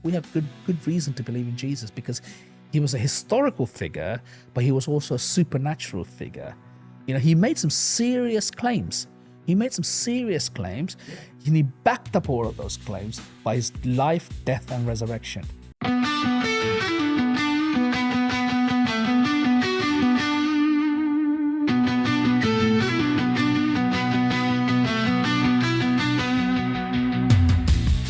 we have good reason to believe in Jesus, because he was a historical figure, but he was also a supernatural figure. He made some serious claims. And he backed up all of those claims by his life, death, and resurrection.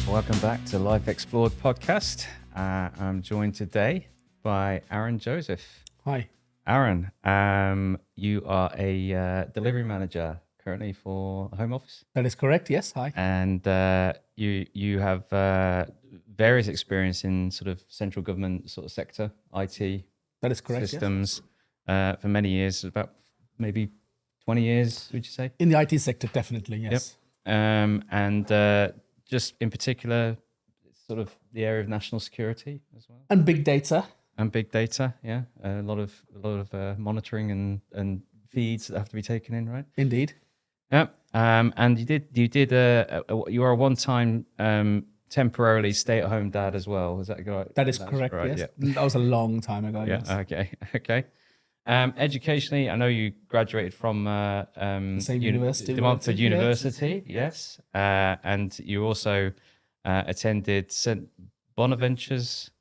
Welcome back to Life Explored podcast. I'm joined today by Arun Joseph. Hi. Arun, you are a delivery manager currently for a home office. That is correct, yes. Hi. And you have various experience in sort of central government sort of sector, IT. That is correct, systems, for many years, about maybe 20 years, would you say? In the IT sector, definitely, yes. Yep. And just in particular, sort of the area of national security as well. And big data. Yeah. A lot of monitoring and feeds that have to be taken in, right? Indeed. Yeah. And you are a one-time temporarily stay-at-home dad as well. Is that right? That is correct, right? Yes. Yeah. That was a long time ago. Yeah. Yes. Okay. Educationally, I know you graduated from same university, De Montfort University, yes. And you also attended St. Bonaventure's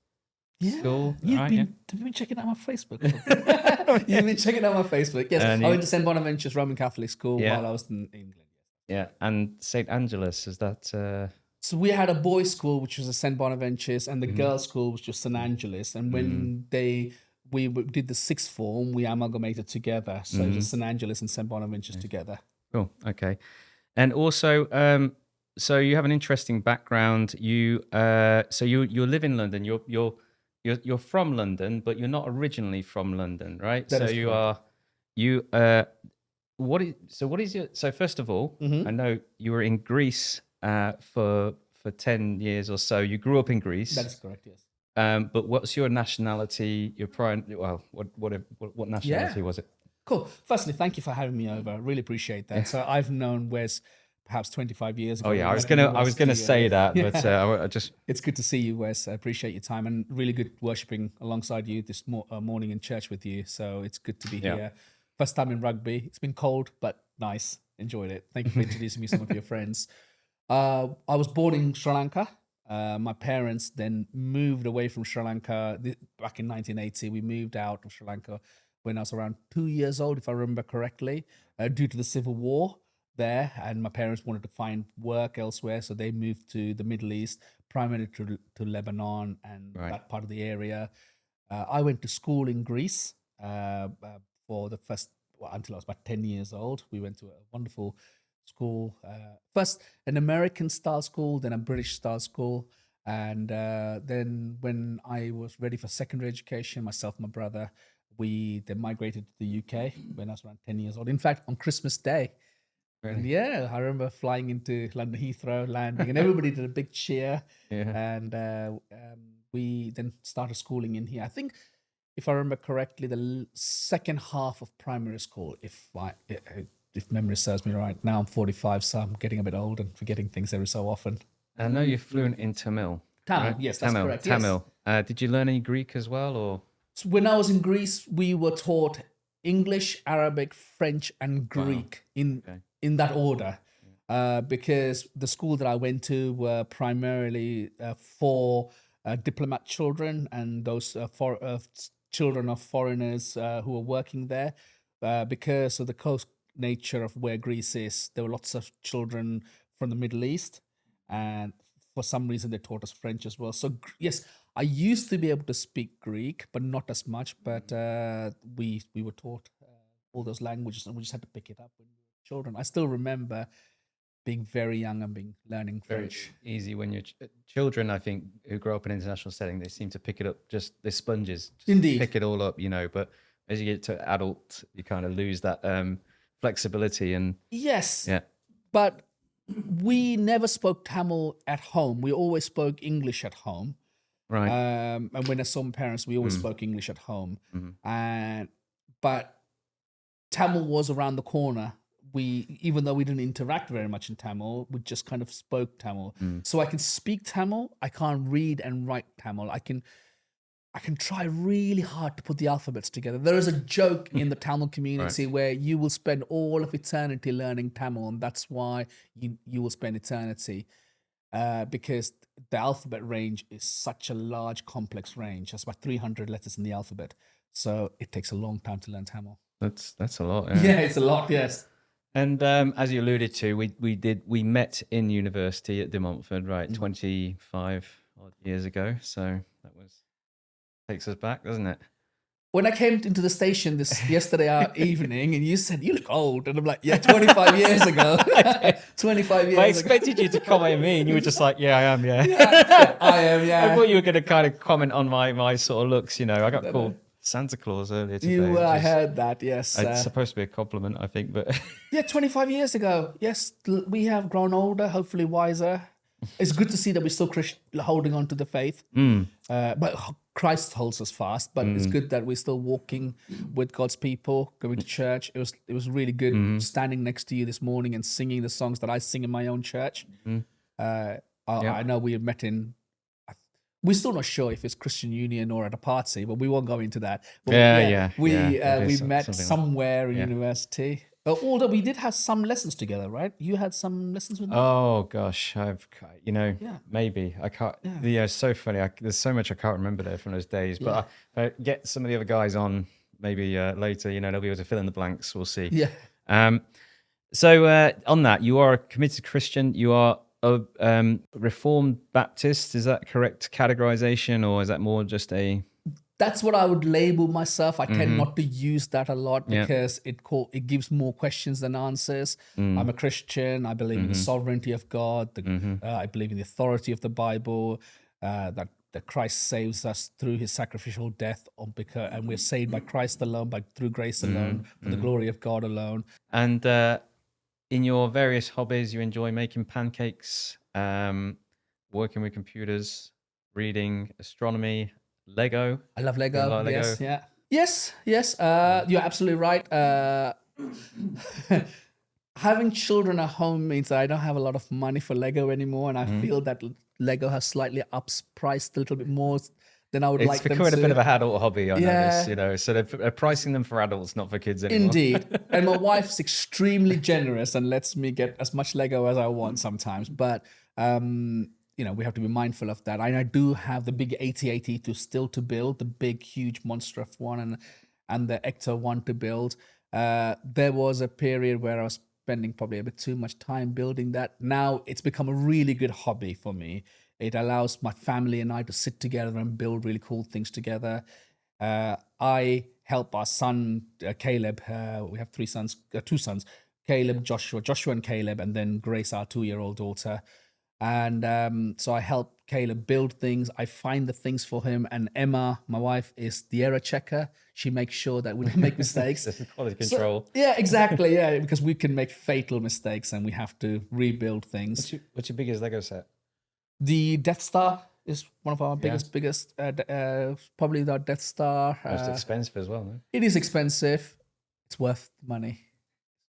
School. Have you been checking out my Facebook? You've been checking out my Facebook. Yes, I went to St. Bonaventure's Roman Catholic School while I was in England. Yeah, and St. Angeles, is that... So we had a boys' school, which was a St. Bonaventure's, and the girls' school was just St. Angeles. And when we did the sixth form, we amalgamated together. So it was St. Angeles and St. Bonaventure's together. Cool. Okay. And also, so you have an interesting background. You live in London. You're from London, but you're not originally from London, right? That is correct. So first of all, I know you were in Greece for 10 years or so. You grew up in Greece. That is correct, yes. But what's your nationality? What nationality was it? Cool. Firstly, thank you for having me over. I really appreciate that. So I've known Wes perhaps 25 years ago. Oh yeah, I was gonna say that, but I just. It's good to see you, Wes. I appreciate your time, and really good worshiping alongside you this morning in church with you. So it's good to be here. First time in rugby. It's been cold, but nice. Enjoyed it. Thank you for introducing me to some of your friends. I was born in Sri Lanka. My parents then moved away from Sri Lanka back in 1980. We moved out of Sri Lanka when I was around 2 years old, if I remember correctly, due to the civil war there. And my parents wanted to find work elsewhere, so they moved to the Middle East, primarily to Lebanon and that part of the area. I went to school in Greece for the until I was about 10 years old. We went to a wonderful school, first an American style school, then a British style school, and then when I was ready for secondary education, myself and my brother, we then migrated to the UK when I was around 10 years old. In fact, on Christmas Day. Really? And I remember flying into London Heathrow, landing, and everybody did a big cheer. And we then started schooling in here. I think, if I remember correctly, the second half of primary school, if memory serves me right. Now I'm 45, so I'm getting a bit old and forgetting things every so often. I know you're fluent in Tamil. Tamil, right? Yes, that's correct. Tamil. Yes. Did you learn any Greek as well, or? So when I was in Greece, we were taught English, Arabic, French, and Greek in that order, because the school that I went to were primarily for diplomat children and those children of foreigners who were working there, because of the coast nature of where Greece is. There were lots of children from the Middle East, and for some reason they taught us French as well. So yes, I used to be able to speak Greek, but not as much. But we were taught all those languages, and we just had to pick it up when we were children. I still remember being very young and learning French. Very easy when you're children, I think, who grow up in an international setting, they seem to pick it up, they're sponges. Indeed. Pick it all up, but as you get to adult, you kind of lose that flexibility and... Yes. Yeah. But we never spoke Tamil at home. We always spoke English at home. Right. And when I saw my parents, we always spoke English at home. But Tamil was around the corner even though we didn't interact very much in Tamil, we just kind of spoke Tamil. So I can speak Tamil. I can't read and write Tamil. I can try really hard to put the alphabets together. There is a joke in the Tamil community where you will spend all of eternity learning Tamil, and that's why you will spend eternity. Because the alphabet range is such a large, complex range. There's about 300 letters in the alphabet. So it takes a long time to learn Tamil. That's a lot. Yeah, it's a lot, yes. And as you alluded to, we met in university at De Montfort, right, 25 odd years ago. So that takes us back, doesn't it? When I came into the station yesterday evening, and you said, "You look old," and I'm like, "Yeah, 25 years ago." 25 years ago. I expected you to comment on me, and you were just like, "Yeah, I am, yeah." Yeah, I am, yeah. I thought you were going to kind of comment on my sort of looks. You know, I got called Santa Claus earlier today. I heard that, yes. It's supposed to be a compliment, I think, but yeah, 25 years ago. Yes, we have grown older, hopefully wiser. It's good to see that we're still holding on to the faith. But Christ holds us fast. But it's good that we're still walking with God's people, going to church. It was really good standing next to you this morning and singing the songs that I sing in my own church. I know we have met in. We're still not sure if it's Christian Union or at a party, but we won't go into that. But we met somewhere in university. Although we did have some lessons together, right? You had some lessons with me? Oh gosh, maybe I can't. Yeah, it's so funny. There's so much I can't remember there from those days. But I get some of the other guys on maybe later. You know, they'll be able to fill in the blanks. We'll see. Yeah. So on that, you are a committed Christian. You are a Reformed Baptist. Is that correct categorization, or is that more just a? That's what I would label myself. I tend not to use that a lot because it gives more questions than answers. I'm a Christian. I believe in the sovereignty of God. I believe in the authority of the Bible. That Christ saves us through His sacrificial death, and we're saved by Christ alone, through grace alone, for the glory of God alone. And in your various hobbies, you enjoy making pancakes, working with computers, reading, astronomy. Lego. I love Lego. Like Lego? Yes, yeah. Yes. You're absolutely right. Having children at home means that I don't have a lot of money for Lego anymore, and I feel that Lego has slightly priced a little bit more than I would like them to. It's becoming a bit of a adult hobby, I notice, you know. So they're pricing them for adults, not for kids anymore. Indeed. And my wife's extremely generous and lets me get as much Lego as I want sometimes. But you know, we have to be mindful of that. I do have the big 8080 to build, the big, huge monster one, and the Ecto one to build. There was a period where I was spending probably a bit too much time building that. Now it's become a really good hobby for me. It allows my family and I to sit together and build really cool things together. I help our son, Caleb. We have two sons, Caleb, Joshua and Caleb, and then Grace, our 2-year-old daughter. And so I help Caleb build things. I find the things for him. And Emma, my wife, is the error checker. She makes sure that we don't make mistakes. Quality control. Yeah, exactly. Yeah, because we can make fatal mistakes and we have to rebuild things. What's your biggest Lego set? The Death Star is one of our biggest, probably the Death Star. Most expensive as well, no? It is expensive. It's worth the money.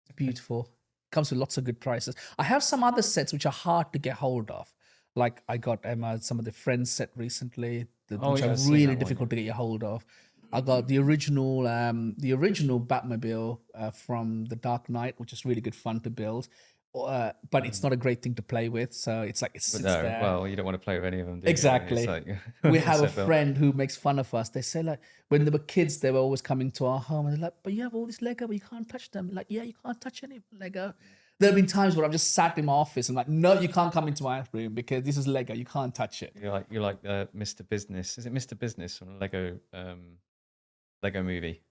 It's beautiful. Comes with lots of good prices. I have some other sets which are hard to get hold of. Like I got Emma some of the Friends set recently, which are really difficult to get your hold of. I got the original Batmobile from The Dark Knight, which is really good fun to build. But it's not a great thing to play with, so it sits there. Well, you don't want to play with any of them, do you? Exactly. We have a friend who makes fun of us. They say, like, when they were kids, they were always coming to our home, and they're like, "But you have all this Lego, but you can't touch them." Like, yeah, you can't touch any Lego. There have been times where I've just sat in my office and like, "No, you can't come into my room because this is Lego. You can't touch it." You're like Mr. Business. Is it Mr. Business from a Lego movie?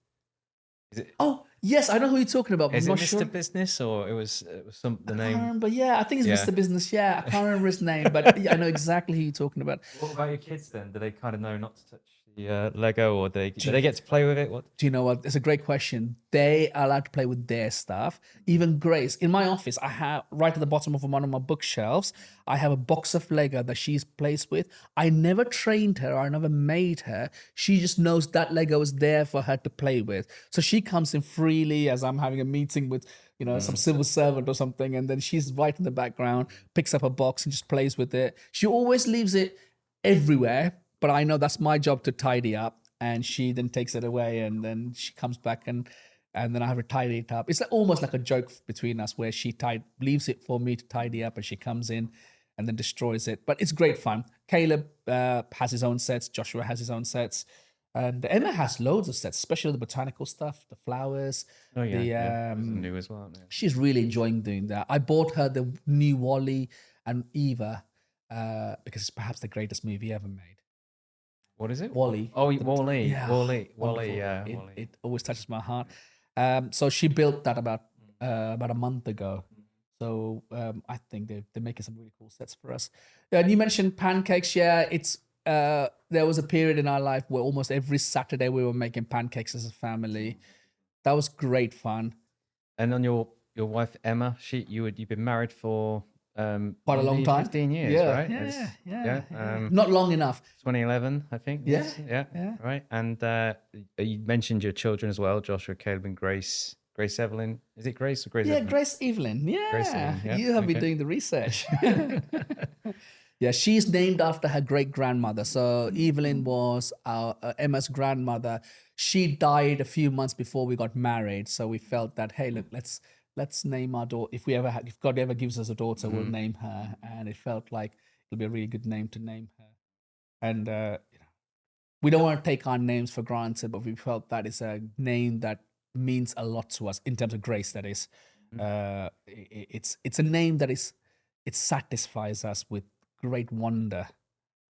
Is it? Oh, yes, I know who you're talking about. Is I'm it not Mr. sure. Business or it was the name? I can't remember. Yeah, I think it's Mr. Business. Yeah, I can't remember his name, but yeah, I know exactly who you're talking about. What about your kids then? Do they kind of know not to touch the Lego, or do they get to play with it? What? Do you know what? It's a great question. They are allowed to play with their stuff. Even Grace, in my office, I have right at the bottom of one of my bookshelves, I have a box of Lego that she's plays with. I never trained her. I never made her. She just knows that Lego is there for her to play with. So she comes in freely as I'm having a meeting with some civil servant or something, and then she's right in the background, picks up a box and just plays with it. She always leaves it everywhere, but I know that's my job to tidy up, and she then takes it away, and then she comes back and then I have to tidy it up. It's almost like a joke between us where she leaves it for me to tidy up, and she comes in and then destroys it. But it's great fun. Caleb has his own sets. Joshua has his own sets. And Emma has loads of sets, especially the botanical stuff, the flowers. Oh yeah, The yeah. Those are new as well. Yeah. She's really enjoying doing that. I bought her the new Wally and Eva because it's perhaps the greatest movie ever made. What is it? Wally. Oh, Wally. Yeah, Wally. wonderful. Yeah. It, Wally. it always touches my heart. So she built that about a month ago. So I think they're making some really cool sets for us. And you mentioned pancakes. Yeah, it's there was a period in our life where almost every Saturday we were making pancakes as a family. That was great fun. And on your wife Emma, you've been married for Quite a long time. 15 years, Yeah, right? yeah. Not long enough. 2011, I think. Yeah, yeah. Right. And you mentioned your children as well, Joshua, Caleb, and Grace. Grace Evelyn. Is it Grace or Grace Yeah, Evelyn? Grace Evelyn. Yeah, Grace Evelyn, yeah, you have been okay. doing the research. Yeah, she's named after her great grandmother. So Evelyn was our Emma's grandmother. She died a few months before we got married. So we felt that, hey, look, let's name our daughter. If God ever gives us a daughter, we'll name her. And it felt like it'll be a really good name to name her. And we don't want to take our names for granted, but we felt that is a name that means a lot to us in terms of grace. That is, it's a name that it satisfies us with great wonder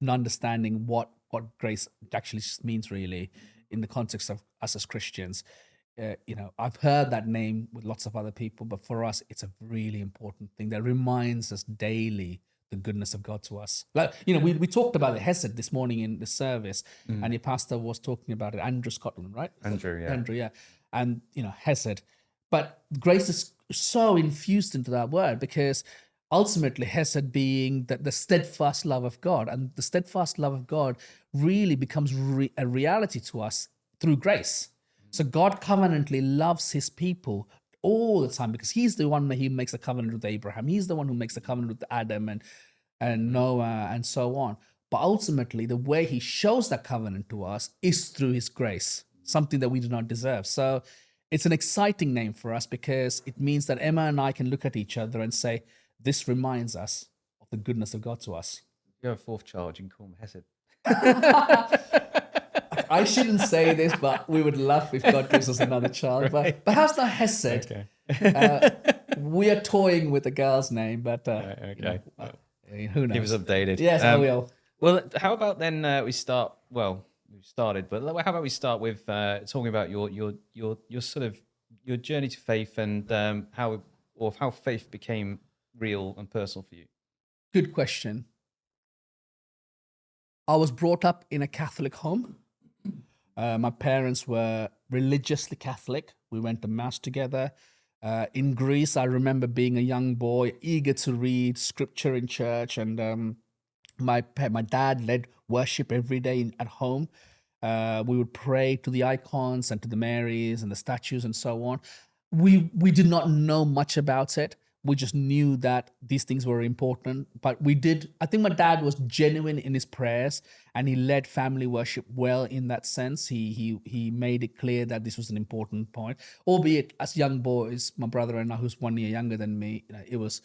and understanding what grace actually means really in the context of us as Christians. I've heard that name with lots of other people, but for us, it's a really important thing that reminds us daily the goodness of God to us. Like, we talked about the Hesed this morning in the service, and your pastor was talking about it, Andrew Scotland, right? Andrew, yeah. Andrew, yeah. And, Hesed. But grace is so infused into that word because ultimately Hesed being the steadfast love of God, and the steadfast love of God really becomes a reality to us through grace. So God covenantally loves his people all the time because he's the one he makes a covenant with Abraham. He's the one who makes a covenant with Adam and Noah and so on. But ultimately, the way he shows that covenant to us is through his grace, something that we do not deserve. So it's an exciting name for us because it means that Emma and I can look at each other and say, this reminds us of the goodness of God to us. You have a fourth child, you can call him Hesed. I shouldn't say this, but we would love if God gives us another child. But perhaps not Hesed. Okay. We are toying with the girl's name, but Okay. who knows? Keep us updated. Yes, I will. Well, how about then we start? Well, we've started, but how about we start with talking about your sort of your journey to faith and how faith became real and personal for you. Good question. I was brought up in a Catholic home. My parents were religiously Catholic. We went to mass together. In Greece, I remember being a young boy, eager to read scripture in church, and my dad led worship every day at home. We would pray to the icons and to the Marys and the statues and so on. We did not know much about it. We just knew that these things were important, but I think my dad was genuine in his prayers and he led family worship well in that sense. He made it clear that this was an important point, albeit as young boys, my brother and I, who's 1 year younger than me, it was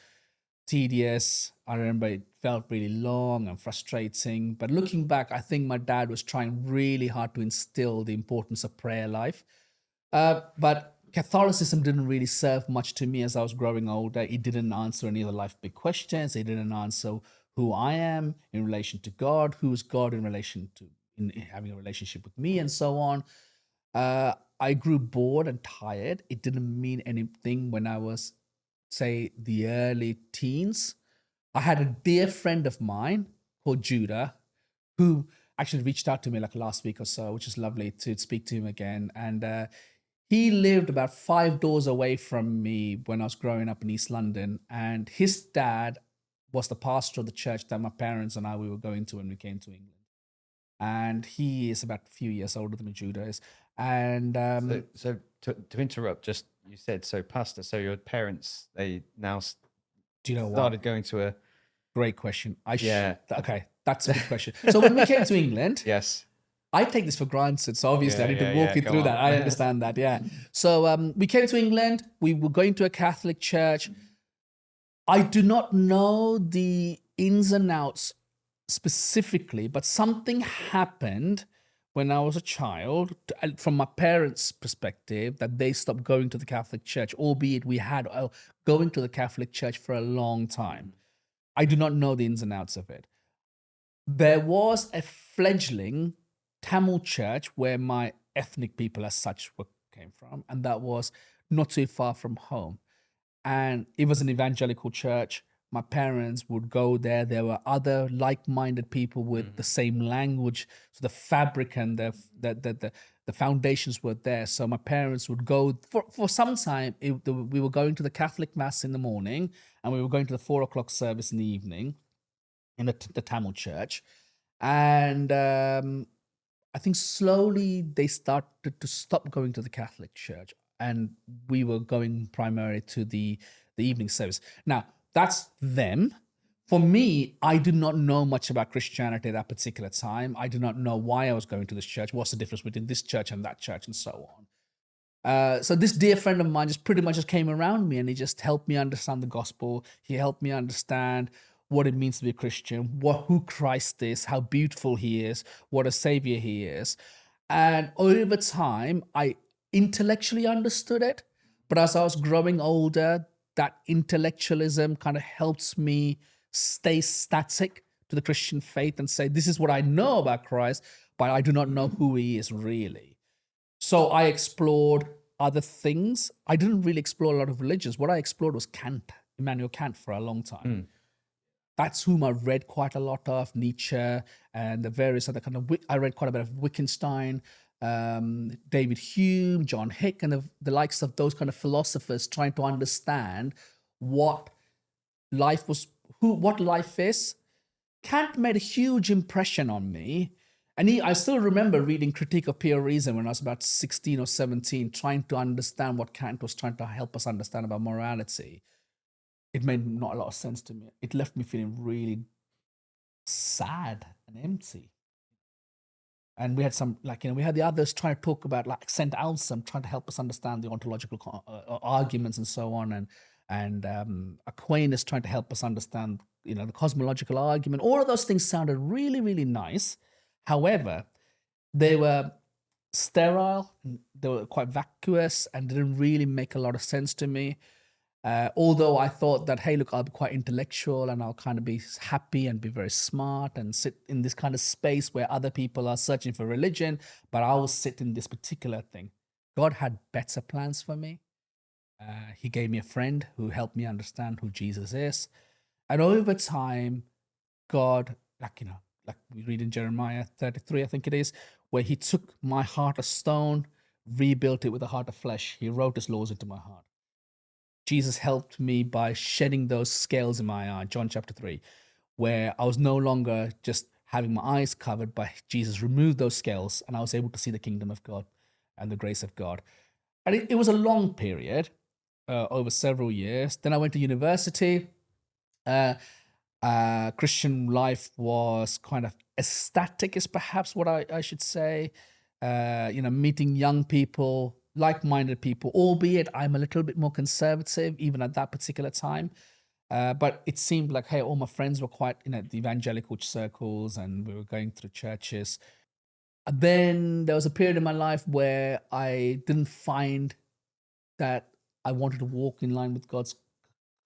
tedious. I remember it felt really long and frustrating, but looking back, I think my dad was trying really hard to instill the importance of prayer life. But Catholicism didn't really serve much to me as I was growing older. It didn't answer any of the life big questions. It didn't answer who I am in relation to God, who is God in relation to in having a relationship with me, and so on. I grew bored and tired. It didn't mean anything when I was, say, the early teens. I had a dear friend of mine called Judah, who actually reached out to me like last week or so, which is lovely to speak to him again. And he lived about 5 doors away from me when I was growing up in East London. And his dad was the pastor of the church that my parents and we were going to when we came to England. And he is about a few years older than Judah is. And So to interrupt, just you said, so pastor, so your parents, they now Do you know what? started going to a, Great question. yeah. Okay, that's a good question. So when we came to England, Yes. I take this for granted, so obviously I Yeah, need to yeah, walk yeah. you Go through on. that. I understand that, yeah. So we came to England. We were going to a Catholic church. I do not know the ins and outs specifically, but something happened when I was a child, from my parents' perspective, that they stopped going to the Catholic Church, albeit we had going to the Catholic Church for a long time. I do not know the ins and outs of it. There was a fledgling Tamil church where my ethnic people, as such, came from, and that was not too far from home. And it was an evangelical church. My parents would go there. There were other like-minded people with the same language, so the fabric and the foundations were there. So my parents would go for some time. We were going to the Catholic mass in the morning, and we were going to the 4 o'clock service in the evening in the Tamil church. And I think slowly they started to stop going to the Catholic church, and we were going primarily to the evening service. Now, that's them. For me, I did not know much about Christianity at that particular time. I did not know why I was going to this church, what's the difference between this church and that church, and so on. So this dear friend of mine just pretty much just came around me, and he just helped me understand the gospel. He helped me understand what it means to be a Christian, who Christ is, how beautiful he is, what a savior he is. And over time, I intellectually understood it. But as I was growing older, that intellectualism kind of helps me stay static to the Christian faith and say, this is what I know about Christ, but I do not know who he is really. So I explored other things. I didn't really explore a lot of religions. What I explored was Kant, Immanuel Kant, for a long time. That's whom I read quite a lot of, Nietzsche and the various other kind of, I read quite a bit of Wittgenstein, David Hume, John Hick, and the likes of those kind of philosophers, trying to understand what life was, what life is. Kant made a huge impression on me. And I still remember reading Critique of Pure Reason when I was about 16 or 17, trying to understand what Kant was trying to help us understand about morality. It made not a lot of sense to me. It left me feeling really sad and empty. And we had some, we had the others trying to talk about, like St. Anselm, trying to help us understand the ontological arguments and so on. And Aquinas trying to help us understand, the cosmological argument. All of those things sounded really, really nice. However, they were sterile, they were quite vacuous, and didn't really make a lot of sense to me. Although I thought that, hey, look, I'll be quite intellectual and I'll kind of be happy and be very smart and sit in this kind of space where other people are searching for religion, but I will sit in this particular thing. God had better plans for me. He gave me a friend who helped me understand who Jesus is. And over time, God, like we read in Jeremiah 33, I think it is, where he took my heart of stone, rebuilt it with a heart of flesh. He wrote his laws into my heart. Jesus helped me by shedding those scales in my eye, John chapter 3, where I was no longer just having my eyes covered, but Jesus removed those scales and I was able to see the kingdom of God and the grace of God. And it was a long period, over several years. Then I went to university. Christian life was kind of ecstatic, is perhaps what I should say. Meeting young people, like-minded people, albeit I'm a little bit more conservative even at that particular time. But it seemed like, hey, all my friends were quite, the evangelical circles, and we were going through churches. And then there was a period in my life where I didn't find that I wanted to walk in line with God's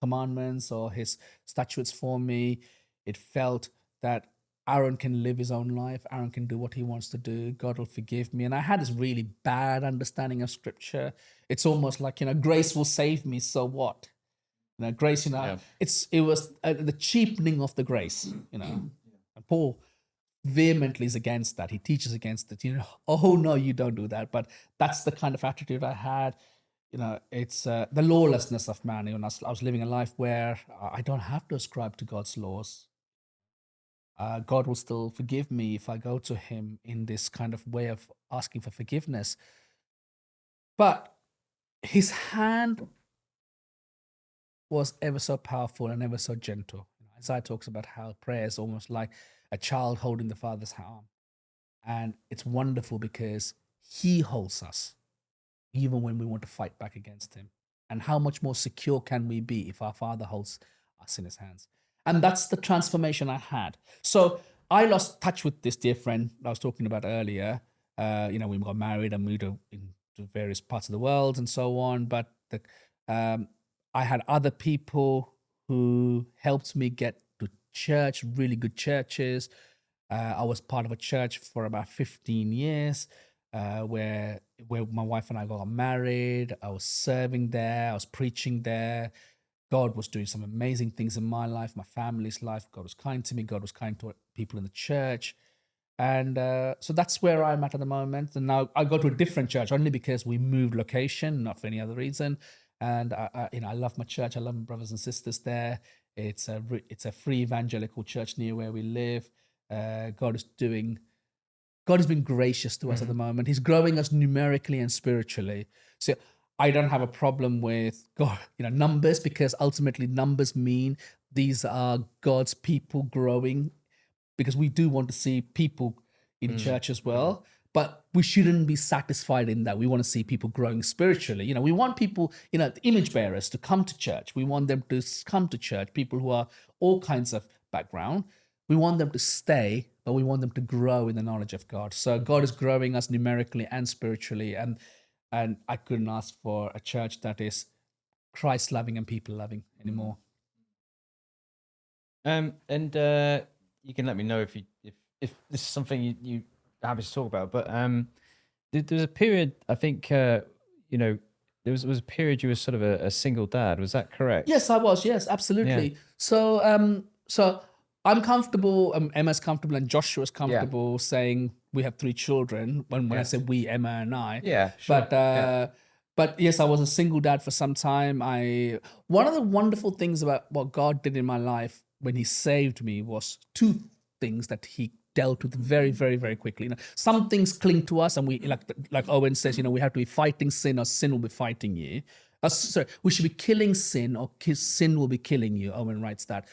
commandments or his statutes for me. It felt that Aaron can live his own life. Aaron can do what he wants to do. God will forgive me. And I had this really bad understanding of scripture. It's almost like, grace will save me. So what? Grace, it was the cheapening of the grace, And Paul vehemently is against that. He teaches against it. Oh no, you don't do that. But that's the kind of attitude I had. It's the lawlessness of man. I was living a life where I don't have to ascribe to God's laws. God will still forgive me if I go to him in this kind of way of asking for forgiveness. But his hand was ever so powerful and ever so gentle. Isaiah talks about how prayer is almost like a child holding the father's arm. And it's wonderful because he holds us even when we want to fight back against him. And how much more secure can we be if our father holds us in his hands? And that's the transformation I had. So I lost touch with this dear friend I was talking about earlier. We got married and moved into various parts of the world and so on. But I had other people who helped me get to church, really good churches. I was part of a church for about 15 years, where my wife and I got married. I was serving there. I was preaching there. God was doing some amazing things in my life, my family's life. God was kind to me. God was kind to people in the church. And so that's where I'm at the moment. And now I go to a different church only because we moved location, not for any other reason. And I love my church. I love my brothers and sisters there. It's a free evangelical church near where we live. God has been gracious to us at the moment. He's growing us numerically and spiritually. So I don't have a problem with God, numbers, because ultimately numbers mean these are God's people growing, because we do want to see people in church as well. But we shouldn't be satisfied in that. We want to see people growing spiritually. We want people, the image bearers, to come to church. We want them to come to church, people who are all kinds of background. We want them to stay, but we want them to grow in the knowledge of God. So God is growing us numerically and spiritually. And I couldn't ask for a church that is Christ loving and people loving anymore. And you can let me know if this is something you happy to talk about. But there was a period, I think, there was a period you were sort of a single dad. Was that correct? Yes, I was. Yes, absolutely. So I'm comfortable. Emma's comfortable, and Joshua's comfortable saying we have 3 children. When I say we, Emma and I. Yeah, sure. But yes, I was a single dad for some time. One of the wonderful things about what God did in my life when He saved me was 2 things that He dealt with very, very, very quickly. Some things cling to us, and we like Owen says, we have to be fighting sin, or sin will be fighting you. Sorry, we should be killing sin, or sin will be killing you. Owen writes that.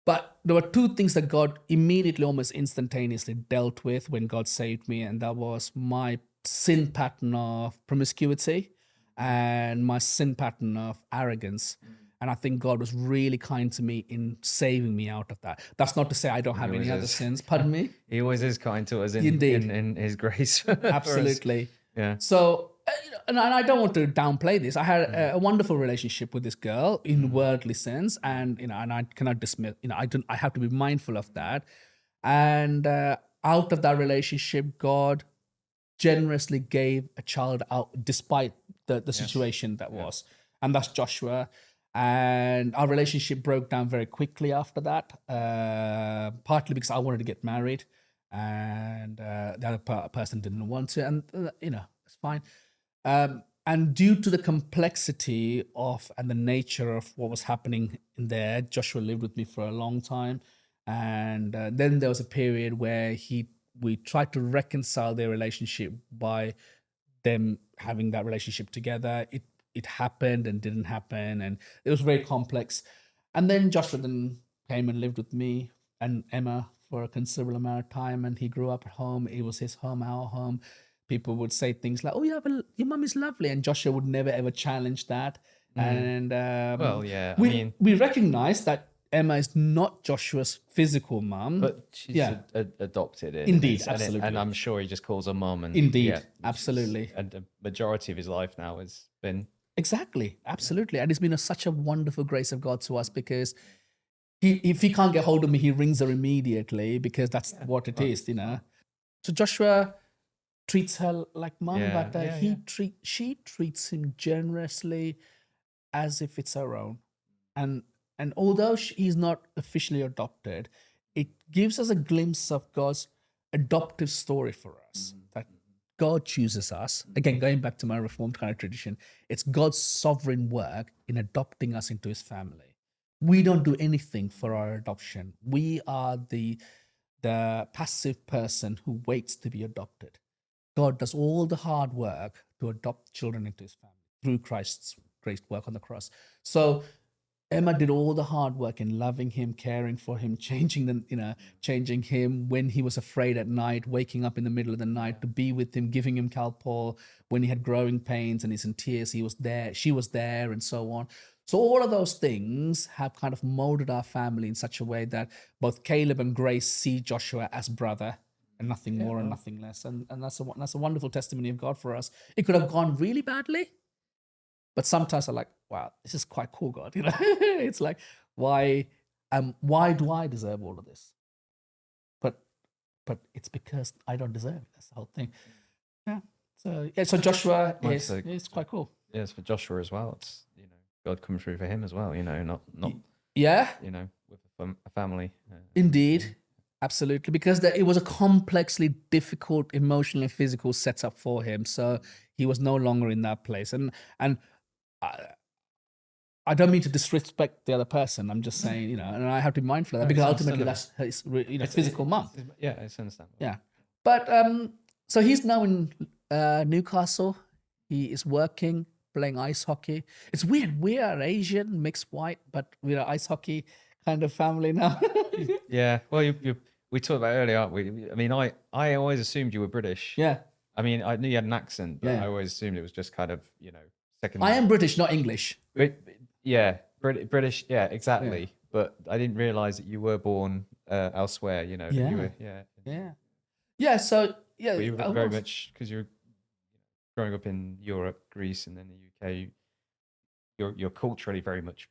But there were 2 things that God immediately, almost instantaneously dealt with when God saved me. And that was my sin pattern of promiscuity and my sin pattern of arrogance. And I think God was really kind to me in saving me out of that. That's not to say I don't have any other sins. Pardon me? He always is kind to us in His grace. Absolutely. Yeah. So, and I don't want to downplay this. I had a wonderful relationship with this girl in worldly sense, and and I cannot dismiss. I have to be mindful of that. And out of that relationship, God generously gave a child out, despite the situation that was, and that's Joshua. And our relationship broke down very quickly after that, partly because I wanted to get married, and the other person didn't want to, and it's fine. And due to the complexity of and the nature of what was happening in there, Joshua lived with me for a long time, and then there was a period where we tried to reconcile their relationship by them having that relationship together. It happened and didn't happen, and it was very complex. And then Joshua then came and lived with me and Emma for a considerable amount of time, and he grew up at home. It was his home, our home. People would say things like, "Oh, yeah, but your mum is lovely," and Joshua would never ever challenge that. And Well, yeah, we recognize that Emma is not Joshua's physical mum, but she's adopted it. Indeed, absolutely. And I'm sure he just calls her mum. And indeed, absolutely. And the majority of his life now has been exactly, absolutely, and it's been such a wonderful grace of God to us, because if he can't get hold of me, he rings her immediately, because that's what it is. So Joshua treats her like mum, but she treats him generously, as if it's her own. And although he's not officially adopted, it gives us a glimpse of God's adoptive story for us. That God chooses us. Again, going back to my Reformed kind of tradition, it's God's sovereign work in adopting us into His family. We don't do anything for our adoption. We are the passive person who waits to be adopted. God does all the hard work to adopt children into His family. through Christ's great work on the cross. So Emma did all the hard work in loving him, caring for him, changing him when he was afraid at night, waking up in the middle of the night to be with him, giving him Calpol when he had growing pains and he's in tears. He was there, she was there, and so on. So all of those things have kind of molded our family in such a way that both Caleb and Grace see Joshua as brother and nothing more and nothing less. And that's a wonderful testimony of God for us. It could have gone really badly, but sometimes I'm like, wow, this is quite cool, God. It's like, why do I deserve all of this? But it's because I don't deserve it. That's the whole thing. Yeah. So Joshua is quite cool. Yeah, it's for Joshua as well. It's God coming through for him as well. Not yeah. With a family. Indeed. Absolutely, because it was a complexly difficult emotional and physical setup for him. So he was no longer in that place. And I don't mean to disrespect the other person. I'm just saying, and I have to be mindful of that because ultimately that's his, physical mum. Yeah, it's understandable. Yeah, but so he's now in Newcastle. He is working, playing ice hockey. It's weird. We are Asian, mixed white, but we're an ice hockey kind of family now. Yeah. Well, we talked about it earlier, aren't we? I mean, I always assumed you were British. Yeah. I mean, I knew you had an accent, but I always assumed it was just kind of, second. I am British, not English. Yeah, British. Yeah, exactly. Yeah. But I didn't realize that you were born elsewhere. Yeah. You were, Yeah. So But you were very much because you're growing up in Europe, Greece, and then the UK. You're culturally very much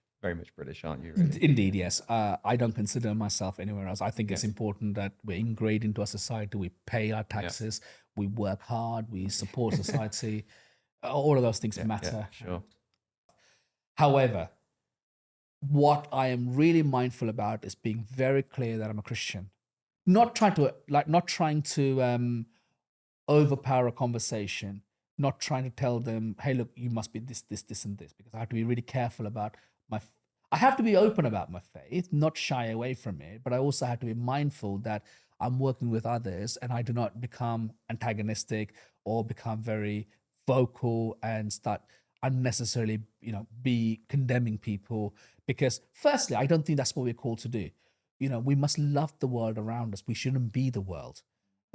British, aren't you? Really? Indeed, yes. I don't consider myself anywhere else. I think it's important that we're ingrained into our society. We pay our taxes. We work hard. We support society. All of those things matter. Yeah, sure. However, what I am really mindful about is being very clear that I'm a Christian. Not trying to overpower a conversation. Not trying to tell them, hey, look, you must be this, and this, because I have to be really careful about I have to be open about my faith, not shy away from it, but I also have to be mindful that I'm working with others and I do not become antagonistic or become very vocal and start unnecessarily, be condemning people. Because firstly, I don't think that's what we're called to do. We must love the world around us. We shouldn't be the world.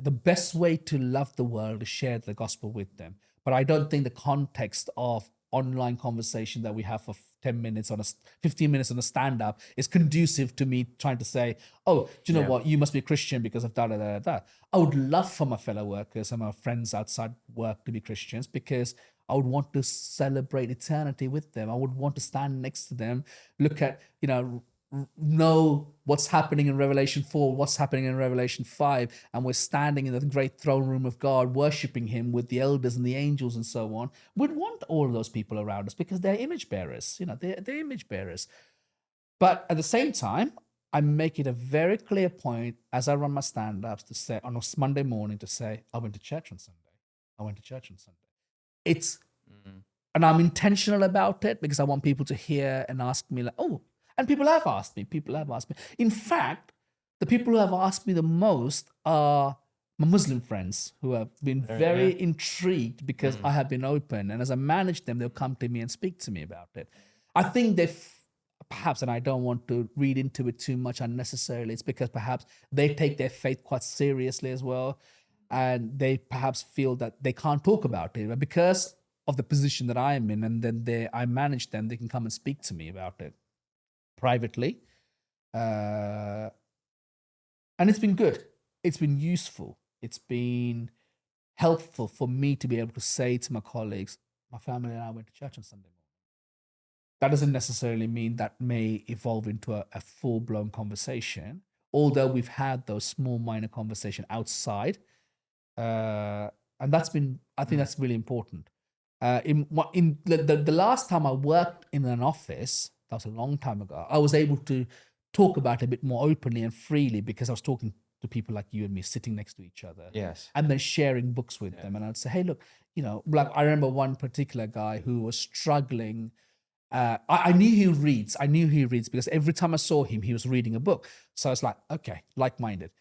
The best way to love the world is share the gospel with them. But I don't think the context of online conversation that we have for 10 minutes 15 minutes on a stand-up is conducive to me trying to say, oh, do you know what? You must be a Christian because of da. I would love for my fellow workers and my friends outside work to be Christians because I would want to celebrate eternity with them. I would want to stand next to them, look at, know what's happening in Revelation 4, what's happening in Revelation 5, and we're standing in the great throne room of God, worshiping him with the elders and the angels and so on. We'd want all of those people around us because they're image bearers, they're image bearers. But at the same time, I make it a very clear point as I run my stand-ups to say, on a Monday morning, to say, I went to church on Sunday. It's, and I'm intentional about it because I want people to hear and ask me like, oh, and people have asked me. In fact, the people who have asked me the most are my Muslim friends who have been very intrigued because I have been open. And as I manage them, they'll come to me and speak to me about it. I think perhaps, and I don't want to read into it too much unnecessarily, it's because perhaps they take their faith quite seriously as well. And they perhaps feel that they can't talk about it. But because of the position that I am in, and then I manage them, they can come and speak to me about it privately, and it's been good. It's been useful. It's been helpful for me to be able to say to my colleagues, my family and I went to church on Sunday morning. That doesn't necessarily mean that may evolve into a full-blown conversation, although we've had those small minor conversations outside, and that's been, I think that's really important. In the last time I worked in an office, that was a long time ago, I was able to talk about it a bit more openly and freely because I was talking to people like you and me sitting next to each other. Yes. And then sharing books with them. And I'd say, hey, look, like I remember one particular guy who was struggling. I knew he reads because every time I saw him, he was reading a book. So I was like, okay, like-minded.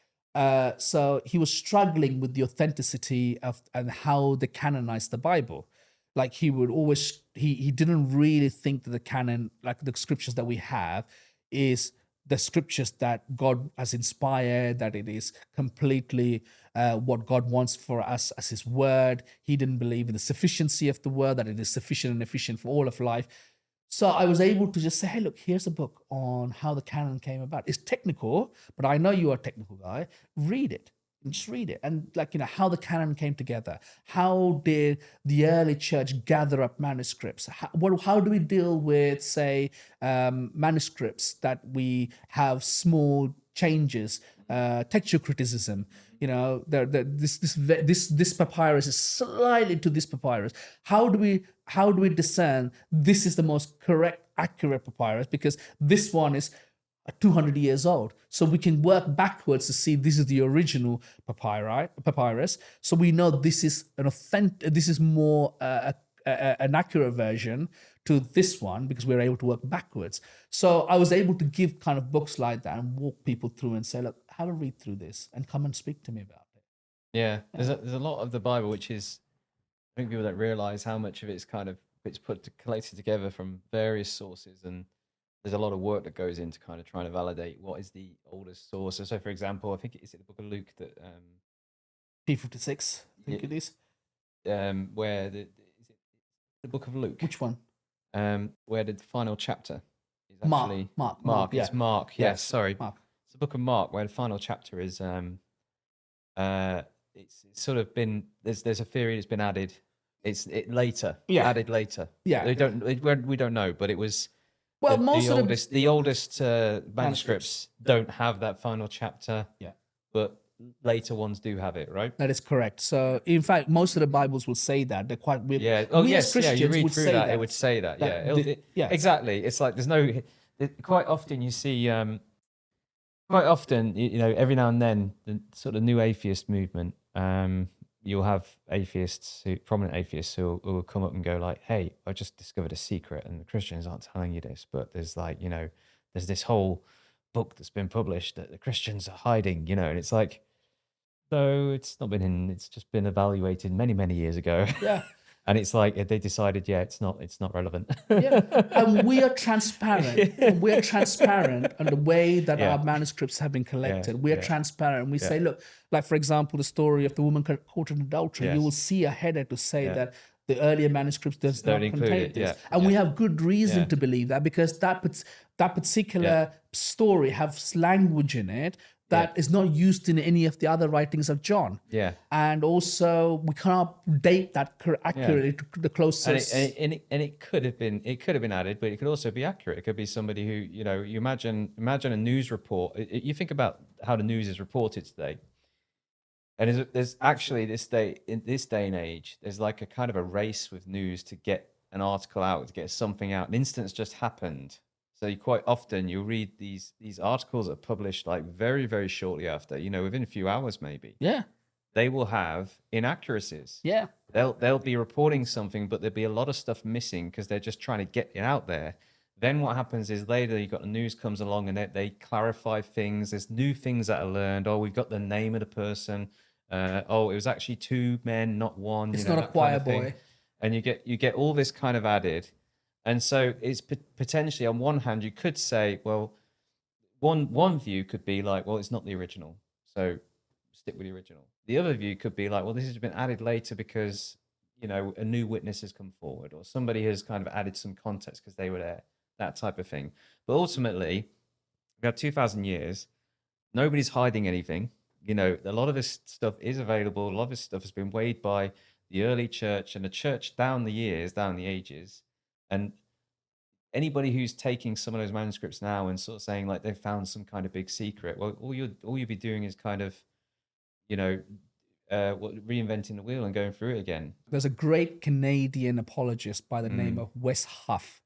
So he was struggling with the authenticity of and how they canonized the Bible. like he would always, he didn't really think that the canon, like the scriptures that we have, is the scriptures that God has inspired, that it is completely what God wants for us as his word. He didn't believe in the sufficiency of the word, that it is sufficient and efficient for all of life. So I was able to just say, hey, look, here's a book on how the canon came about. It's technical, but I know you're a technical guy. Read it. Just read it. And like, how the canon came together. How did the early church gather up manuscripts? How do we deal with, say, manuscripts that we have small changes, textual criticism? This papyrus is slightly to this papyrus. How do we discern this is the most correct, accurate papyrus? Because this one is 200 years old, so we can work backwards to see this is the original papyrus. So we know this is an authentic. This is more an accurate version to this one because we're able to work backwards. So I was able to give kind of books like that and walk people through and say, look, have a read through this and come and speak to me about it. Yeah, there's a lot of the Bible which is, I think people don't realize how much of it's collated together from various sources, and there's a lot of work that goes into kind of trying to validate what is the oldest source. So, for example, I think it's the book of Luke that P56, I think it is. Where is it the book of Luke? Which one? Where the final chapter is actually Mark. It's Mark. Yes, sorry. Mark. It's the book of Mark where the final chapter is. It's sort of been there's a theory that's been added. It's later. Yeah. Added later. Yeah. We don't know, but it was. Well, the oldest manuscripts don't have that final chapter. Yeah. But later ones do have it, right? That is correct. So, in fact, most of the Bibles will say that. They're quite weird. Yeah. Oh, yes. Yeah. You read through that, it would say that. Yeah. Exactly. It's like there's no. Quite often you see. Quite often, every now and then, the sort of new atheist movement. You'll have prominent atheists who will come up and go like, hey, I just discovered a secret and the Christians aren't telling you this, but there's there's this whole book that's been published that the Christians are hiding, and it's like, so it's just been evaluated many, many years ago. Yeah. And it's like they decided, it's not relevant. Yeah, and we are transparent. We are transparent on the way that our manuscripts have been collected. We are transparent, and we say, look, like for example, the story of the woman caught in adultery. Yes. You will see a header to say that the earlier manuscripts does not contain this, and we have good reason to believe that because that particular story has language in it that is not used in any of the other writings of John. Yeah. And also we cannot date that accurately to the closest. And it could have been added, but it could also be accurate. It could be somebody who, you imagine a news report. You think about how the news is reported today. And there's actually in this day and age, there's like a kind of a race with news to get an article out, to get something out. An instance just happened. So quite often you'll read these articles that are published like very, very shortly after, within a few hours maybe. Yeah. They will have inaccuracies. Yeah. They'll be reporting something, but there'll be a lot of stuff missing because they're just trying to get it out there. Then what happens is later you've got the news comes along and they clarify things. There's new things that are learned. Oh, we've got the name of the person. It was actually two men, not one. It's not a choir boy. And you get all this kind of added. And so it's potentially, on one hand, you could say, well, one view could be like, well, it's not the original, so stick with the original. The other view could be like, well, this has been added later because, a new witness has come forward or somebody has kind of added some context because they were there, that type of thing. But ultimately, we have 2,000 years. Nobody's hiding anything. A lot of this stuff is available. A lot of this stuff has been weighed by the early church and the church down the ages. And anybody who's taking some of those manuscripts now and sort of saying like they've found some kind of big secret, well, all you'll be doing is kind of, reinventing the wheel and going through it again. There's a great Canadian apologist by the name of Wes Huff.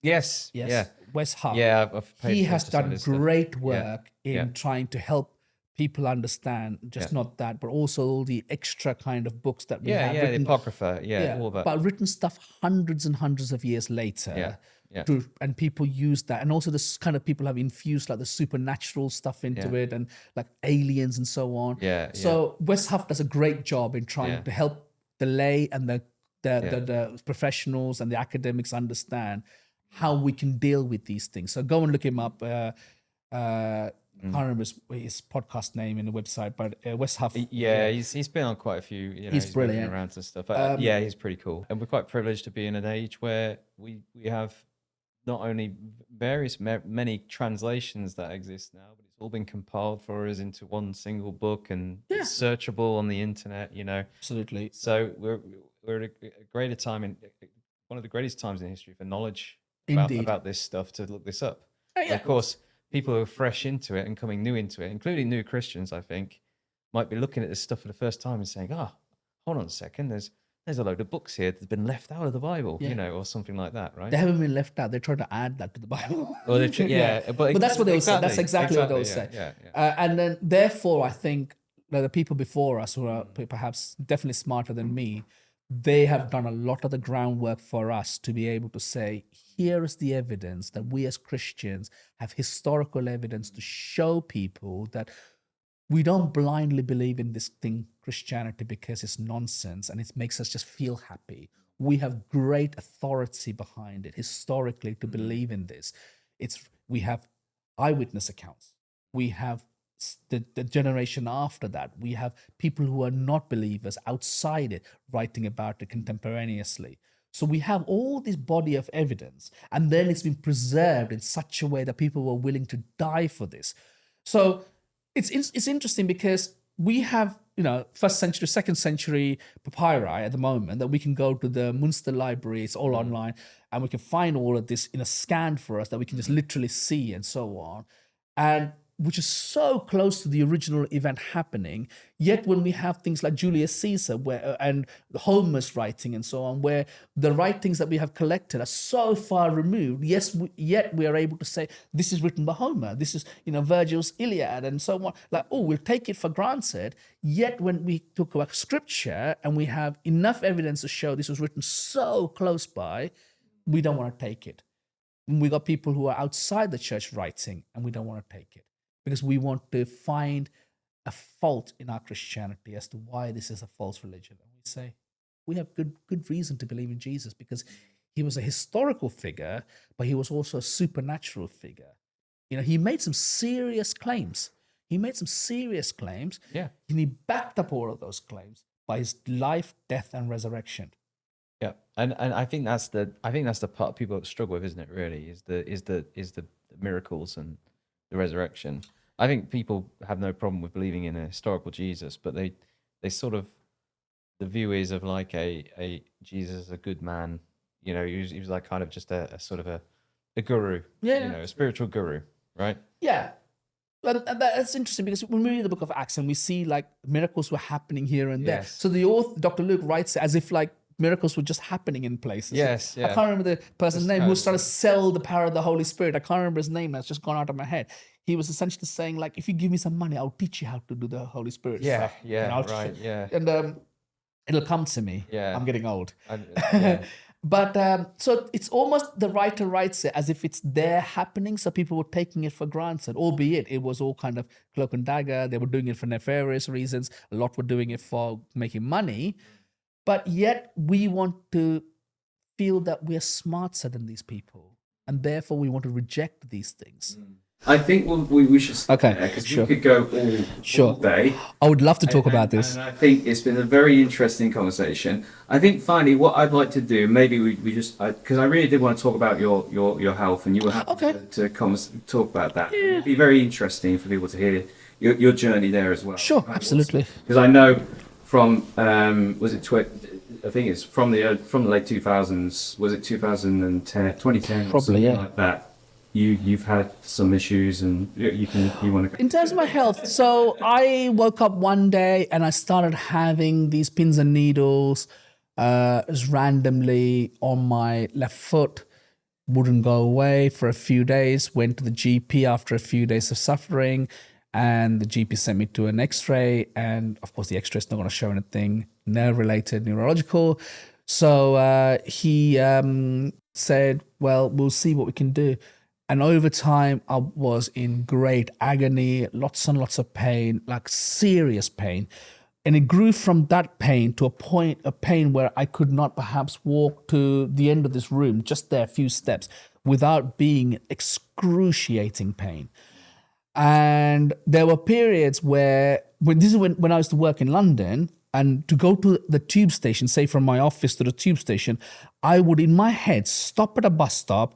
Yes. Yeah. Wes Huff. Yeah, he has done great work in trying to help people understand not that, but also all the extra kind of books that we have written. The Apocrypha, all that. But written stuff hundreds and hundreds of years later. And people use that. And also this kind of people have infused like the supernatural stuff into it and like aliens and so on. So Wes Huff does a great job in trying to help the lay and the the professionals and the academics understand how we can deal with these things. So go and look him up. I can't remember his podcast name and the website, but West Huff. Yeah, he's been on quite a few. He's been brilliant. around and stuff. Yeah, he's pretty cool, and we're quite privileged to be in an age where we have not only many translations that exist now, but it's all been compiled for us into one single book, and it's searchable on the internet. Absolutely. So we're at a greater time one of the greatest times in history for knowledge about this stuff to look this up. And of course, people who are fresh into it and coming new into it, including new Christians, I think, might be looking at this stuff for the first time and saying, hold on a second, there's a load of books here that's been left out of the Bible, or something like that, right? They haven't been left out. They're trying to add that to the Bible. Well, but that's what they will say. That's exactly what they'll say. Yeah. And then, therefore, I think that the people before us who are perhaps definitely smarter than me, they have done a lot of the groundwork for us to be able to say, here is the evidence that we as Christians have historical evidence to show people that we don't blindly believe in this thing, Christianity, because it's nonsense and it makes us just feel happy. We have great authority behind it historically to believe in this. We have eyewitness accounts. We have the generation after that. We have people who are not believers outside it writing about it contemporaneously. So we have all this body of evidence, and then it's been preserved in such a way that people were willing to die for this. So it's interesting because we have, first century, second century papyri at the moment that we can go to the Munster library, it's all online, and we can find all of this in a scan for us that we can just literally see and so on. And which is so close to the original event happening. Yet when we have things like Julius Caesar and Homer's writing and so on, where the writings that we have collected are so far removed, yet we are able to say, this is written by Homer, this is, Virgil's Iliad and so on. We'll take it for granted. Yet when we talk about scripture and we have enough evidence to show this was written so close by, we don't want to take it. And we got people who are outside the church writing, and we don't want to take it, because we want to find a fault in our Christianity as to why this is a false religion. And we say, we have good reason to believe in Jesus because he was a historical figure, but he was also a supernatural figure. He made some serious claims. Yeah. And he backed up all of those claims by his life, death, and resurrection. Yeah, and I think that's the part people struggle with, isn't it? Really, is the miracles and the resurrection. I think people have no problem with believing in a historical Jesus, but they sort of, the view is of like a Jesus as a good man. He was like kind of just a sort of a guru, a spiritual guru, right? Yeah. That's interesting because when we read the book of Acts and we see like miracles were happening here and there. So the author, Dr. Luke, writes it as if like miracles were just happening in places. Yes, yeah. I can't remember the person's name who was trying to sell the power of the Holy Spirit. I can't remember his name. That's just gone out of my head. He was essentially saying, like, if you give me some money, I'll teach you how to do the Holy Spirit stuff. And it'll come to me. Yeah. I'm getting old. But so it's almost the writer writes it as if it's there happening, so people were taking it for granted, albeit it was all kind of cloak and dagger. They were doing it for nefarious reasons. A lot were doing it for making money. But yet we want to feel that we're smarter than these people, and therefore we want to reject these things. I think we should stop there because we could go all day. I would love to talk about this. And I think it's been a very interesting conversation. I think finally what I'd like to do, maybe we just, because I really did want to talk about your health, and you were happy to come talk about that. Yeah. It'd be very interesting for people to hear your journey there as well. Sure, absolutely. Because I know from, I think it's from the late 2000s, was it 2010, 2010? Probably, yeah. Like that. You've had some issues, and you want to. In terms of my health, so I woke up one day and I started having these pins and needles just randomly on my left foot. Wouldn't go away for a few days. Went to the GP after a few days of suffering, and the GP sent me to an X-ray. And of course, the X-ray is not going to show anything nerve-related, neurological. So he said, "Well, we'll see what we can do." And over time, I was in great agony, lots and lots of pain, like serious pain. And it grew from that pain to a pain where I could not perhaps walk to the end of this room, just there a few steps, without being in excruciating pain. And there were periods where, when I used to work in London, and to go to the tube station, say from my office to the tube station, I would in my head stop at a bus stop,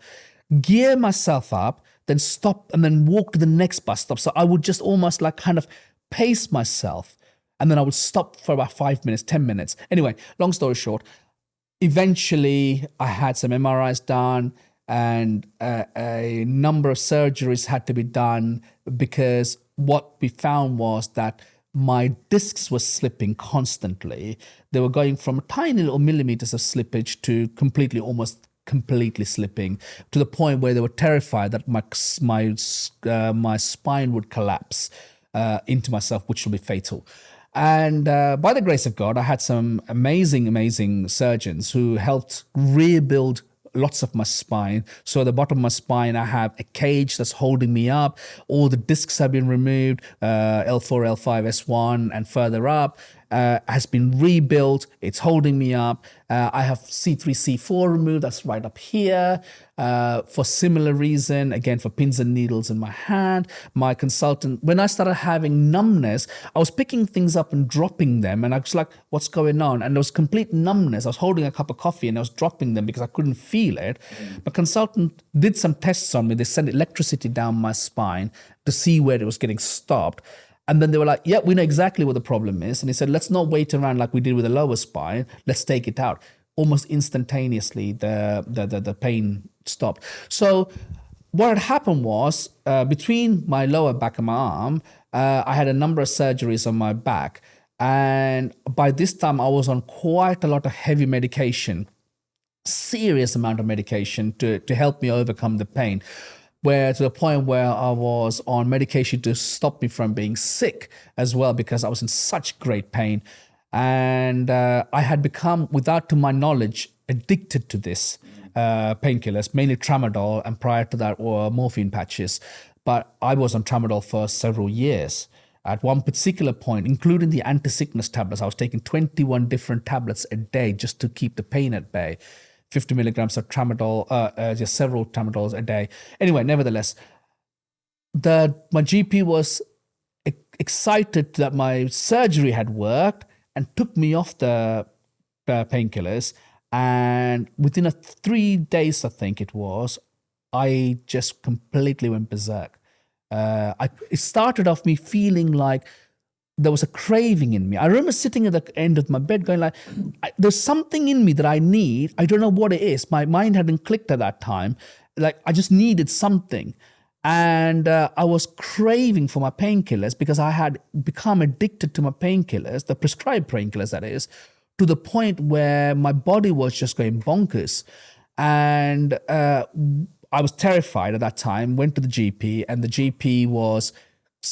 gear myself up, then stop and then walk to the next bus stop. So I would just almost like kind of pace myself. And then I would stop for about 5 minutes, 10 minutes. Anyway, long story short, eventually I had some MRIs done, and a number of surgeries had to be done, because what we found was that my discs were slipping constantly. They were going from tiny little millimeters of slippage to almost completely slipping, to the point where they were terrified that my spine would collapse into myself, which would be fatal. And by the grace of God, I had some amazing surgeons who helped rebuild lots of my spine. So at the bottom of my spine, I have a cage that's holding me up. All the discs have been removed, L4, L5, S1, and further up. Has been rebuilt. It's holding me up. I have C3, C4 removed. That's right up here. For similar reason, again, for pins and needles in my hand. My consultant, when I started having numbness, I was picking things up and dropping them. And I was like, what's going on? And there was complete numbness. I was holding a cup of coffee and I was dropping them because I couldn't feel it. My consultant did some tests on me. They sent electricity down my spine to see where it was getting stopped. And then they were like, yeah, we know exactly what the problem is. And he said, let's not wait around like we did with the lower spine. Let's take it out. Almost instantaneously, the pain stopped. So what had happened was, between my lower back and my arm, I had a number of surgeries on my back. And by this time, I was on quite a lot of heavy medication, serious amount of medication to help me overcome the pain. Where to the point where I was on medication to stop me from being sick as well, because I was in such great pain. And I had become, without to my knowledge, addicted to this painkillers, mainly tramadol, and prior to that were morphine patches. But I was on tramadol for several years. At one particular point, including the anti-sickness tablets, I was taking 21 different tablets a day just to keep the pain at bay. 50 milligrams of tramadol, just several tramadols a day. Anyway, nevertheless, my GP was excited that my surgery had worked and took me off the painkillers. And within 3 days, I think it was, I just completely went berserk. It started off me feeling like there was a craving in me. I remember sitting at the end of my bed going like, there's something in me that I need. I don't know what it is. My mind hadn't clicked at that time. Like I just needed something. And I was craving for my painkillers because I had become addicted to my painkillers, the prescribed painkillers that is, to the point where my body was just going bonkers. And I was terrified at that time, went to the GP, and the GP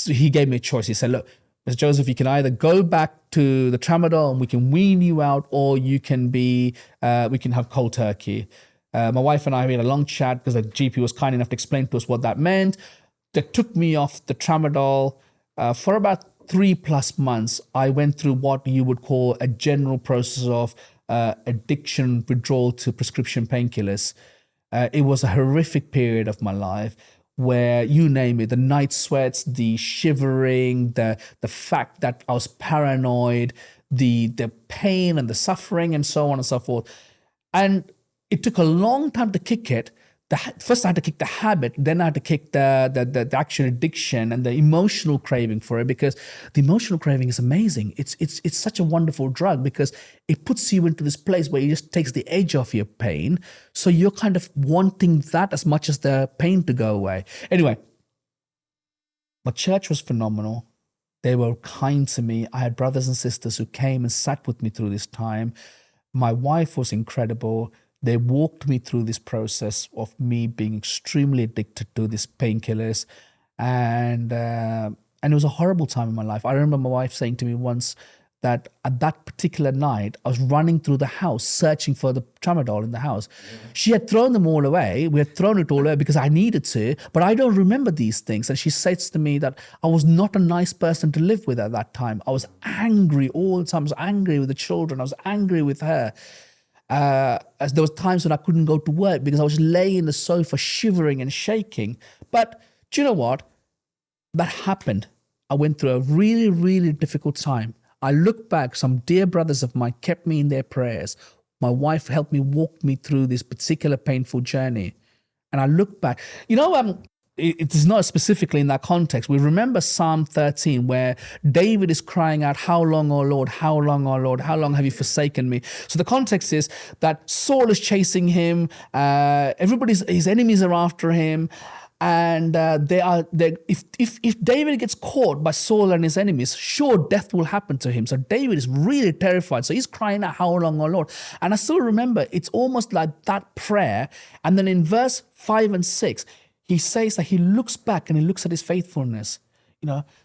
he gave me a choice. He said, look, Mr. Joseph, you can either go back to the tramadol and we can wean you out, or you can we can have cold turkey. My wife and I had a long chat because the GP was kind enough to explain to us what that meant. They took me off the tramadol. For about 3+ months, I went through what you would call a general process of addiction withdrawal to prescription painkillers. It was a horrific period of my life, where you name it, the night sweats, the shivering, the fact that I was paranoid, the pain and the suffering, and so on and so forth. And it took a long time to kick it. First I had to kick the habit, then I had to kick the actual addiction and the emotional craving for it, because the emotional craving is amazing. It's such a wonderful drug because it puts you into this place where it just takes the edge off your pain. So you're kind of wanting that as much as the pain to go away. Anyway, my church was phenomenal. They were kind to me. I had brothers and sisters who came and sat with me through this time. My wife was incredible. They walked me through this process of me being extremely addicted to these painkillers. And it was a horrible time in my life. I remember my wife saying to me once that at that particular night, I was running through the house searching for the tramadol in the house. She had thrown them all away. We had thrown it all away because I needed to, but I don't remember these things. And she says to me that I was not a nice person to live with at that time. I was angry all the time. I was angry with the children. I was angry with her. As there was times when I couldn't go to work because I was laying in the sofa shivering and shaking. But do you know what? That happened. I went through a really, really difficult time. I look back, some dear brothers of mine kept me in their prayers. My wife helped me walk me through this particular painful journey. And I look back, it is not specifically in that context. We remember Psalm 13 where David is crying out, how long, O Lord, how long, O Lord, how long have you forsaken me? So the context is that Saul is chasing him. His enemies are after him. And if David gets caught by Saul and his enemies, sure, death will happen to him. So David is really terrified. So he's crying out, how long, O Lord? And I still remember, it's almost like that prayer. And then in verse 5 and 6, he says that he looks back and he looks at his faithfulness.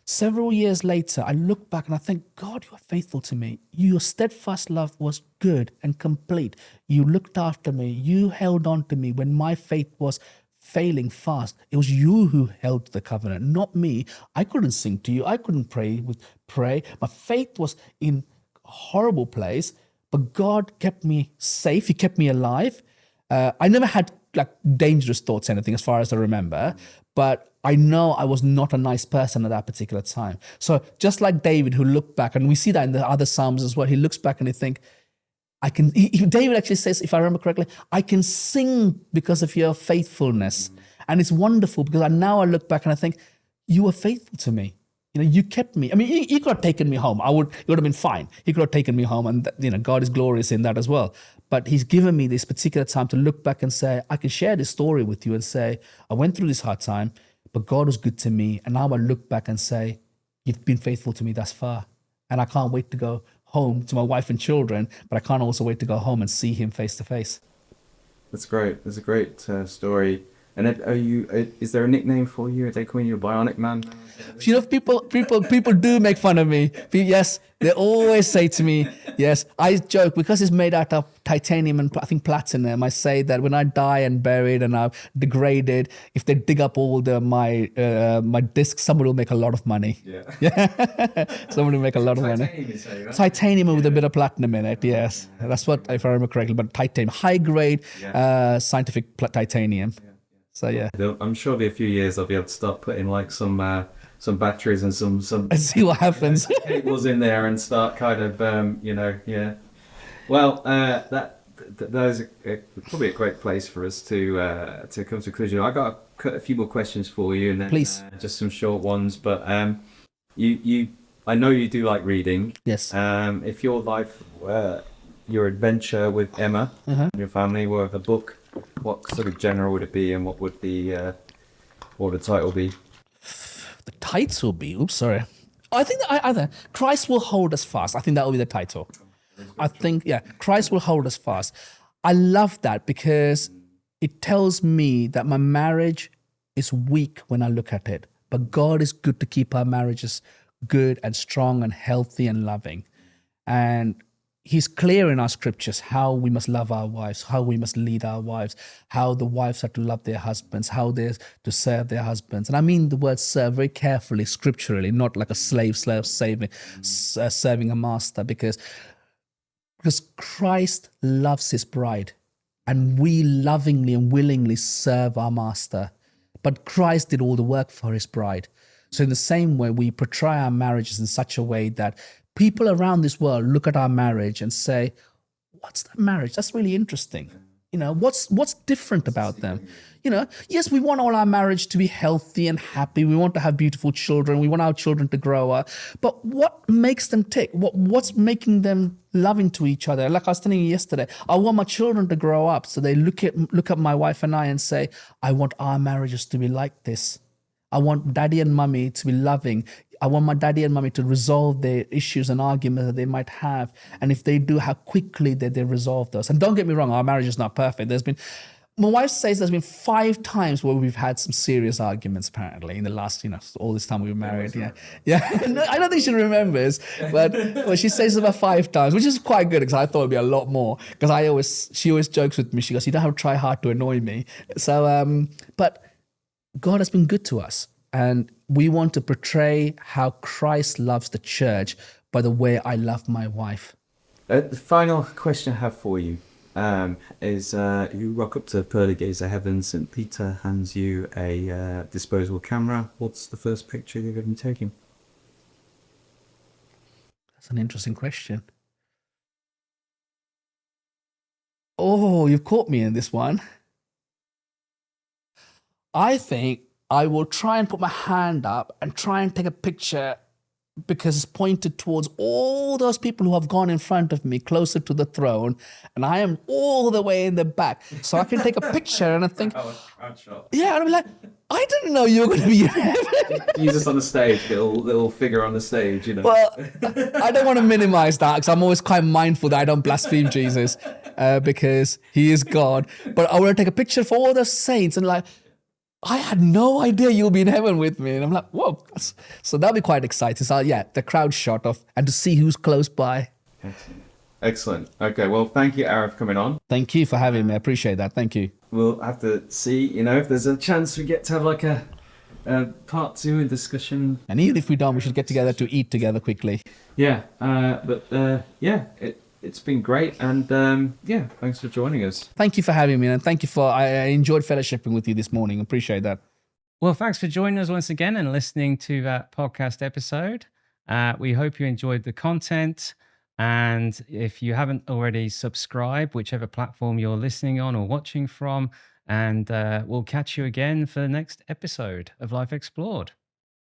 Several years later, I look back and I think, God, you are faithful to me. Your steadfast love was good and complete. You looked after me. You held on to me when my faith was failing fast. It was you who held the covenant, not me. I couldn't sing to you. I couldn't pray. My faith was in a horrible place, but God kept me safe. He kept me alive. I never had dangerous thoughts, anything as far as I remember, but I know I was not a nice person at that particular time. So just like David, who looked back, and we see that in the other Psalms as well, he looks back and he thinks, David actually says, if I remember correctly, I can sing because of your faithfulness. And it's wonderful because now I look back and I think, you were faithful to me. You kept me. I mean, he could have taken me home. It would have been fine. He could have taken me home, and God is glorious in that as well. But he's given me this particular time to look back and say, I can share this story with you and say, I went through this hard time, but God was good to me. And now I look back and say, you've been faithful to me thus far. And I can't wait to go home to my wife and children, but I can't also wait to go home and see him face to face. That's great. That's a great story. And is there a nickname for you? Are they calling you a bionic man? People do make fun of me. Yes, they always say to me, yes, I joke because it's made out of titanium and I think platinum. I say that when I die and buried and I've degraded, if they dig up all my discs, someone will make a lot of money. Yeah. Someone will make a lot of money. Titanium with a bit of platinum in it. Yes, that's what, if I remember correctly. But titanium, high grade scientific titanium. So yeah, I'm sure it'll be a few years I'll be able to start putting some batteries and some and see what happens. cables in there and start kind of Well, that is probably a great place for us to come to a conclusion. I got a few more questions for you, and then please, just some short ones. But I know you do like reading. Yes. If your life, your adventure with Emma and your family were a book, what sort of genre would it be, and what would the title be? The title be? Oops, sorry. I think that either Christ Will Hold Us Fast. I think that will be the title. I think, Christ Will Hold Us Fast. I love that because it tells me that my marriage is weak when I look at it, but God is good to keep our marriages good and strong and healthy and loving. And He's clear in our scriptures how we must love our wives, how we must lead our wives, how the wives are to love their husbands, how they're to serve their husbands. And I mean the word serve very carefully, scripturally, not like a slave serving a master, because Christ loves his bride and we lovingly and willingly serve our master. But Christ did all the work for his bride. So in the same way, we portray our marriages in such a way that people around this world look at our marriage and say, what's that marriage? That's really interesting. What's different about them? Yes, we want all our marriage to be healthy and happy. We want to have beautiful children. We want our children to grow up. But what makes them tick? What's making them loving to each other? Like I was telling you yesterday, I want my children to grow up. So they look at my wife and I and say, I want our marriages to be like this. I want daddy and mummy to be loving. I want my daddy and mummy to resolve their issues and arguments that they might have. And if they do, how quickly they resolve those. And don't get me wrong, our marriage is not perfect. There's been my wife says there's been 5 times where we've had some serious arguments, apparently, in the last, all this time we were married. Yeah. No, I don't think she remembers, but she says about 5 times, which is quite good because I thought it'd be a lot more. Because she always jokes with me. She goes, "You don't have to try hard to annoy me." So, but God has been good to us, and we want to portray how Christ loves the church by the way I love my wife. The final question I have for you is you rock up to pearly gates of heaven. St. Peter hands you a disposable camera. What's the first picture you're going to be taking? That's an interesting question. Oh, you've caught me in this one. I think I will try and put my hand up and try and take a picture because it's pointed towards all those people who have gone in front of me closer to the throne, and I am all the way in the back. So I can take a picture and I think, yeah, and I'm like, I didn't know you were going to be in heaven. Jesus on the stage, little figure on the stage, Well, I don't want to minimize that because I'm always quite mindful that I don't blaspheme Jesus because he is God. But I want to take a picture for all the saints and like, I had no idea you'll be in heaven with me. And I'm like, whoa. So that'll be quite exciting. So yeah, the crowd shot of and to see who's close by. Excellent. Okay, well, thank you, Arun, for coming on. Thank you for having me. I appreciate that. Thank you. We'll have to see, if there's a chance we get to have like a part 2 in discussion. And even if we don't, we should get together to eat together quickly. Yeah, it's been great, and thanks for joining us. Thank you for having me, and thank you I enjoyed fellowshipping with you this morning. Appreciate that. Well, thanks for joining us once again and listening to that podcast episode. We hope you enjoyed the content, and if you haven't already, subscribe, whichever platform you're listening on or watching from, and we'll catch you again for the next episode of Life Explored.